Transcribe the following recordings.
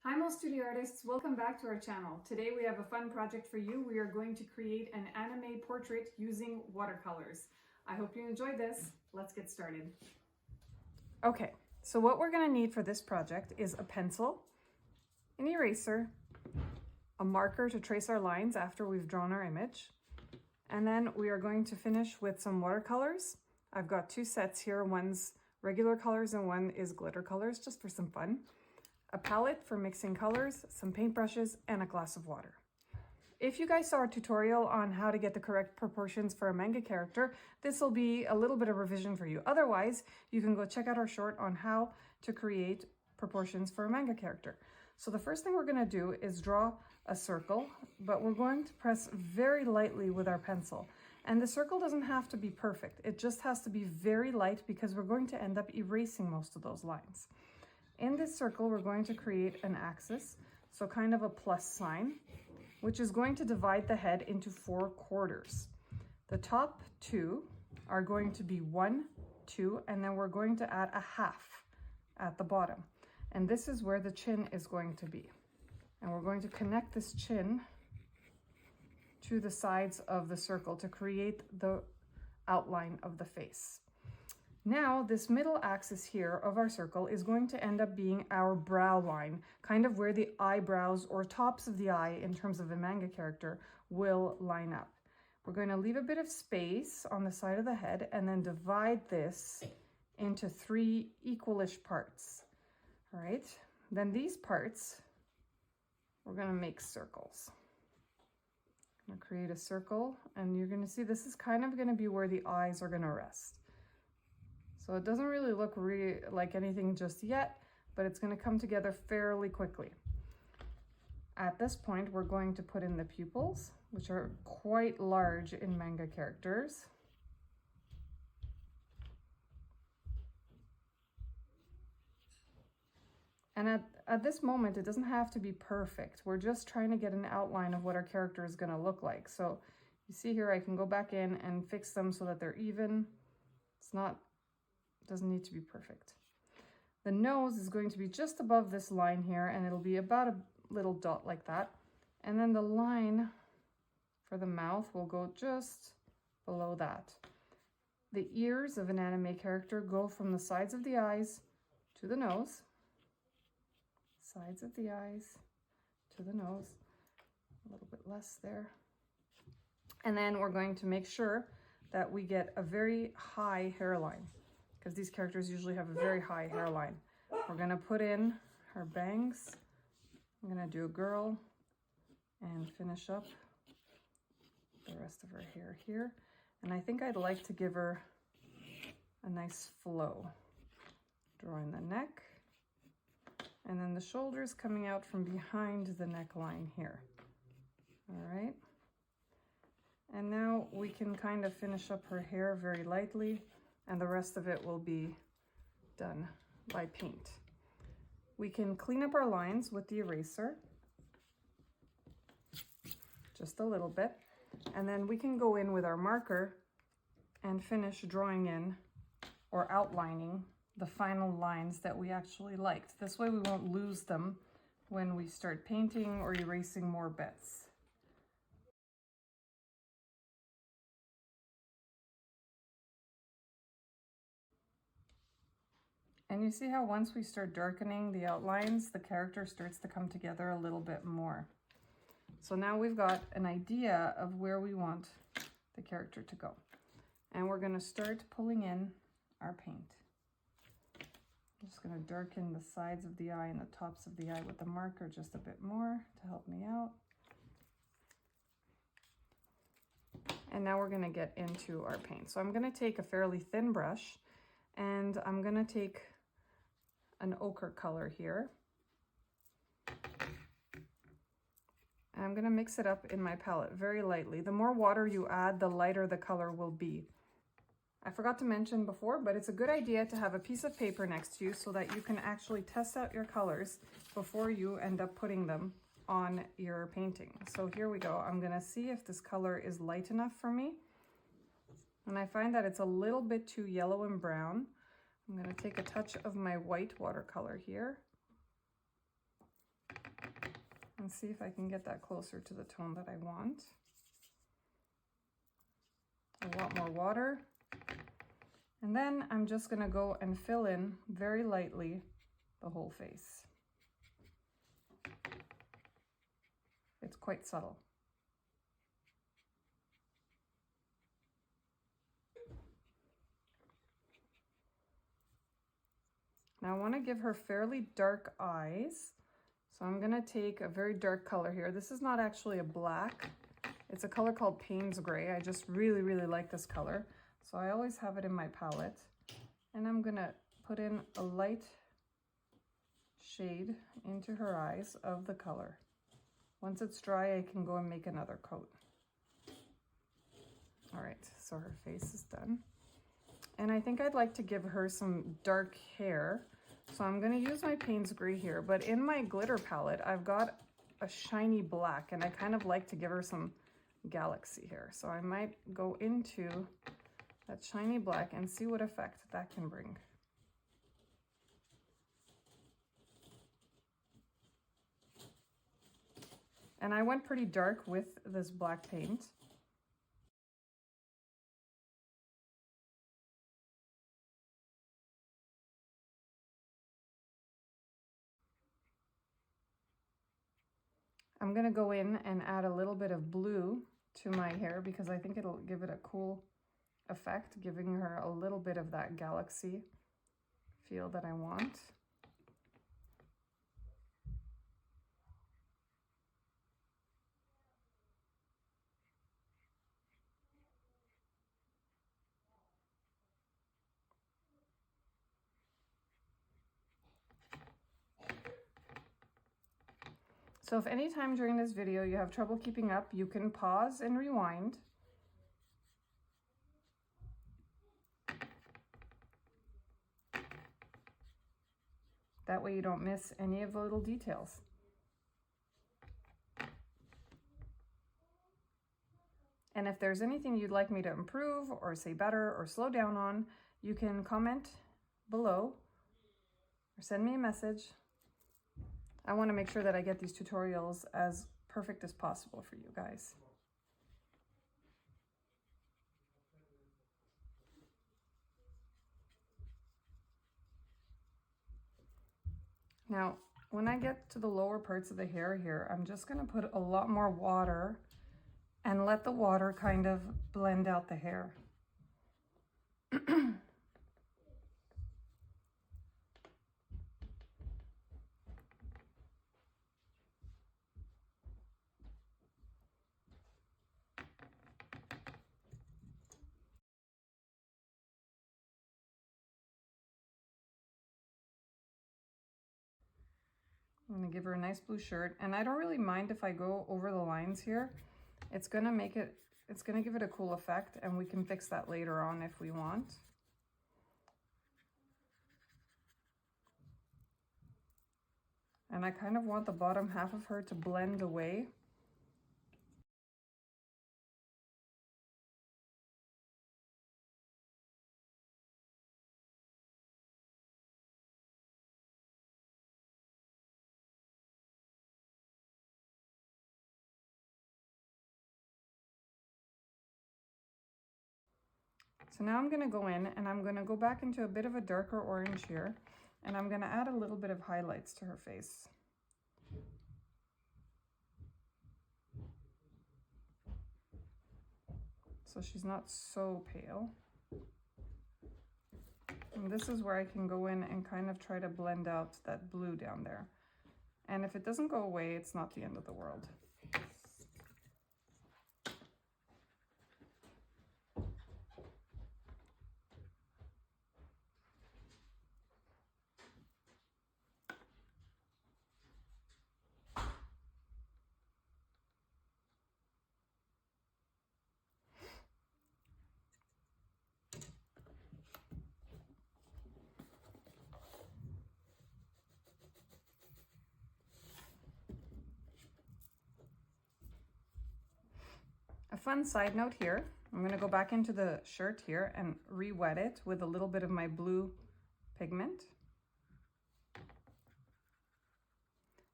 Hi most studio artists, welcome back to our channel. Today we have a fun project for you. We are going to create an anime portrait using watercolors. I hope you enjoy this. Let's get started. Okay, so what we're going to need for this project is a pencil, an eraser, a marker to trace our lines after we've drawn our image, and then we are going to finish with some watercolors. I've got two sets here, one's regular colors and one is glitter colors, just for some fun. A palette for mixing colors, some paintbrushes, and a glass of water. If you guys saw our tutorial on how to get the correct proportions for a manga character, this will be a little bit of revision for you. Otherwise, you can go check out our short on how to create proportions for a manga character. So the first thing we're going to do is draw a circle, but we're going to press very lightly with our pencil. And the circle doesn't have to be perfect. It just has to be very light because we're going to end up erasing most of those lines. In this circle, we're going to create an axis, so kind of a plus sign, which is going to divide the head into 4 quarters. The top 2 are going to be 1, 2, and then we're going to add a half at the bottom. And this is where the chin is going to be. And we're going to connect this chin to the sides of the circle to create the outline of the face. Now, this middle axis here of our circle is going to end up being our brow line, kind of where the eyebrows or tops of the eye in terms of a manga character will line up. We're going to leave a bit of space on the side of the head and then divide this into 3 equalish parts. All right, then these parts, we're going to make circles. I'm going to create a circle, and you're going to see this is kind of going to be where the eyes are going to rest. So it doesn't really look like anything just yet, but it's going to come together fairly quickly. At this point, we're going to put in the pupils, which are quite large in manga characters. And at this moment, it doesn't have to be perfect. We're just trying to get an outline of what our character is going to look like. So you see here, I can go back in and fix them so that they're even. Doesn't need to be perfect. The nose is going to be just above this line here, and it'll be about a little dot like that. And then the line for the mouth will go just below that. The ears of an anime character go from the sides of the eyes to the nose, sides of the eyes to the nose, a little bit less there. And then we're going to make sure that we get a very high hairline, because these characters usually have a very high hairline. We're going to put in her bangs. I'm going to do a girl and finish up the rest of her hair here. And I think I'd like to give her a nice flow. Drawing the neck, and then the shoulders coming out from behind the neckline here. All right. And now we can kind of finish up her hair very lightly, and the rest of it will be done by paint. We can clean up our lines with the eraser, just a little bit, and then we can go in with our marker and finish drawing in or outlining the final lines that we actually liked. This way we won't lose them when we start painting or erasing more bits. And you see how once we start darkening the outlines, the character starts to come together a little bit more. So now we've got an idea of where we want the character to go. And we're going to start pulling in our paint. I'm just going to darken the sides of the eye and the tops of the eye with the marker just a bit more to help me out. And now we're going to get into our paint. So I'm going to take a fairly thin brush, and I'm going to take an ochre color here. And I'm going to mix it up in my palette very lightly. The more water you add, the lighter the color will be. I forgot to mention before, but it's a good idea to have a piece of paper next to you so that you can actually test out your colors before you end up putting them on your painting. So here we go. I'm going to see if this color is light enough for me. And I find that it's a little bit too yellow and brown, I'm going to take a touch of my white watercolor here and see if I can get that closer to the tone that I want. A lot more water. And then I'm just going to go and fill in very lightly the whole face. It's quite subtle. Now I want to give her fairly dark eyes. So I'm going to take a very dark color here. This is not actually a black. It's a color called Payne's Gray. I just really, really like this color. So I always have it in my palette. And I'm going to put in a light shade into her eyes of the color. Once it's dry, I can go and make another coat. All right, so her face is done. And I think I'd like to give her some dark hair. So I'm going to use my Payne's Gray here, but in my glitter palette, I've got a shiny black, and I kind of like to give her some galaxy here. So I might go into that shiny black and see what effect that can bring. And I went pretty dark with this black paint. I'm going to go in and add a little bit of blue to my hair because I think it'll give it a cool effect, giving her a little bit of that galaxy feel that I want. So if any time during this video you have trouble keeping up, you can pause and rewind. That way you don't miss any of the little details. And if there's anything you'd like me to improve or say better or slow down on, you can comment below or send me a message. I want to make sure that I get these tutorials as perfect as possible for you guys. Now, when I get to the lower parts of the hair here, I'm just going to put a lot more water and let the water kind of blend out the hair. I'm going to give her a nice blue shirt, and I don't really mind if I go over the lines here. It's going to give it a cool effect, and we can fix that later on if we want. And I kind of want the bottom half of her to blend away. So now I'm going to go in and I'm going to go back into a bit of a darker orange here, and I'm going to add a little bit of highlights to her face. So she's not so pale. And this is where I can go in and kind of try to blend out that blue down there. And if it doesn't go away, it's not the end of the world. A fun side note here, I'm going to go back into the shirt here and re-wet it with a little bit of my blue pigment.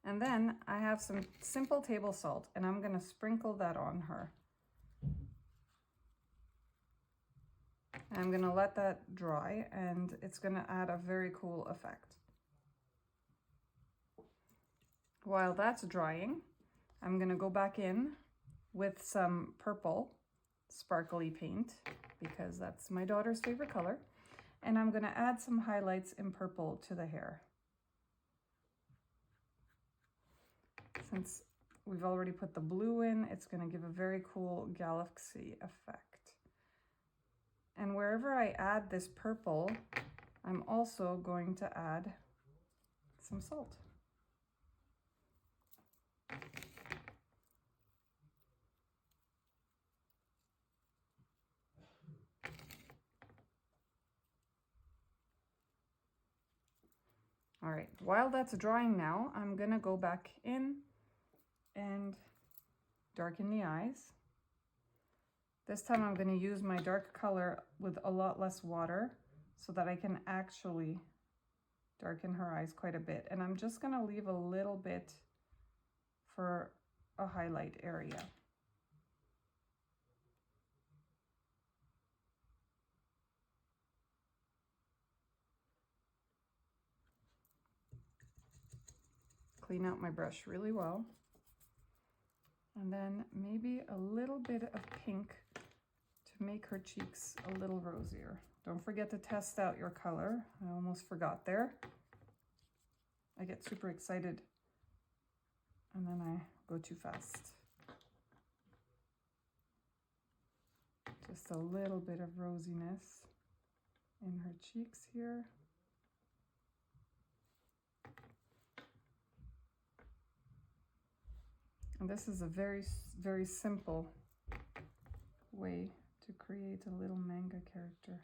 And then I have some simple table salt, and I'm gonna sprinkle that on her. I'm gonna let that dry, and it's gonna add a very cool effect. While that's drying, I'm gonna go back in with some purple sparkly paint, because that's my daughter's favorite color. And I'm gonna add some highlights in purple to the hair. Since we've already put the blue in, it's gonna give a very cool galaxy effect. And wherever I add this purple, I'm also going to add some salt. All right, while that's drying now, I'm gonna go back in and darken the eyes. This time I'm gonna use my dark color with a lot less water so that I can actually darken her eyes quite a bit. And I'm just gonna leave a little bit for a highlight area. Clean out my brush really well. And then maybe a little bit of pink to make her cheeks a little rosier. Don't forget to test out your color. I almost forgot there. I get super excited and then I go too fast. Just a little bit of rosiness in her cheeks here. And this is a very, very simple way to create a little manga character.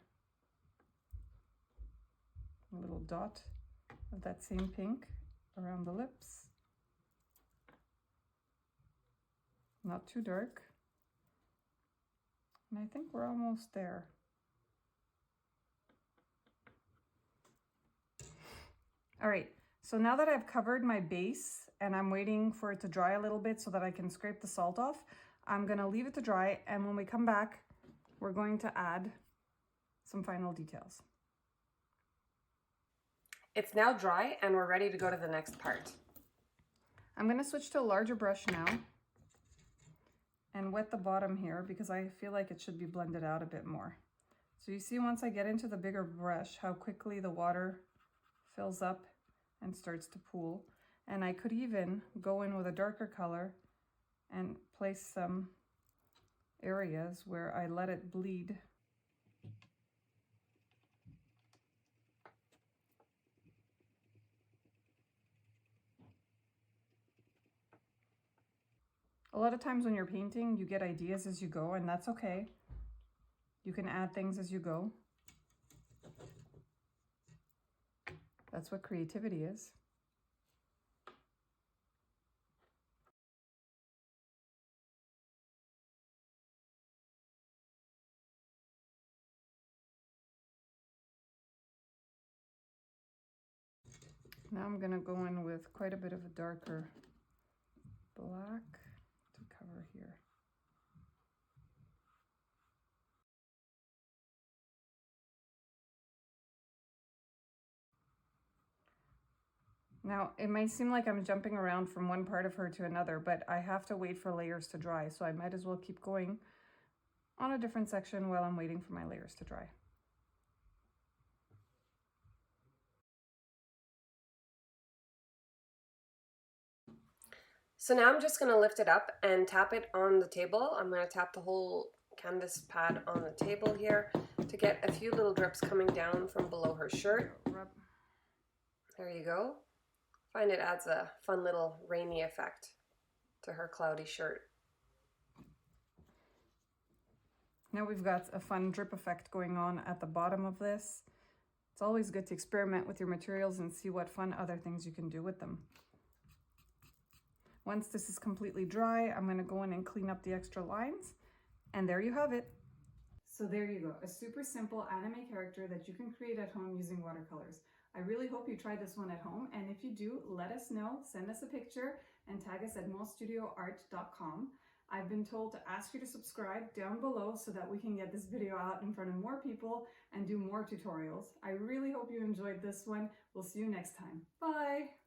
A little dot of that same pink around the lips. Not too dark. And I think we're almost there. All right, so now that I've covered my base and I'm waiting for it to dry a little bit so that I can scrape the salt off, I'm gonna leave it to dry, and when we come back, we're going to add some final details. It's now dry and we're ready to go to the next part. I'm gonna switch to a larger brush now and wet the bottom here because I feel like it should be blended out a bit more. So you see, once I get into the bigger brush, how quickly the water fills up and starts to pool. And I could even go in with a darker color and place some areas where I let it bleed. A lot of times when you're painting, you get ideas as you go, and that's okay. You can add things as you go. That's what creativity is. Now I'm gonna go in with quite a bit of a darker black to cover here. Now, it might seem like I'm jumping around from one part of her to another, but I have to wait for layers to dry, so I might as well keep going on a different section while I'm waiting for my layers to dry. So now I'm just going to lift it up and tap it on the table. I'm going to tap the whole canvas pad on the table here to get a few little drips coming down from below her shirt. There you go. I find it adds a fun little rainy effect to her cloudy shirt. Now we've got a fun drip effect going on at the bottom of this. It's always good to experiment with your materials and see what fun other things you can do with them. Once this is completely dry, I'm going to go in and clean up the extra lines, and there you have it. So there you go, a super simple anime character that you can create at home using watercolors. I really hope you try this one at home, and if you do, let us know, send us a picture, and tag us at molstudioart.com. I've been told to ask you to subscribe down below so that we can get this video out in front of more people and do more tutorials. I really hope you enjoyed this one. We'll see you next time. Bye!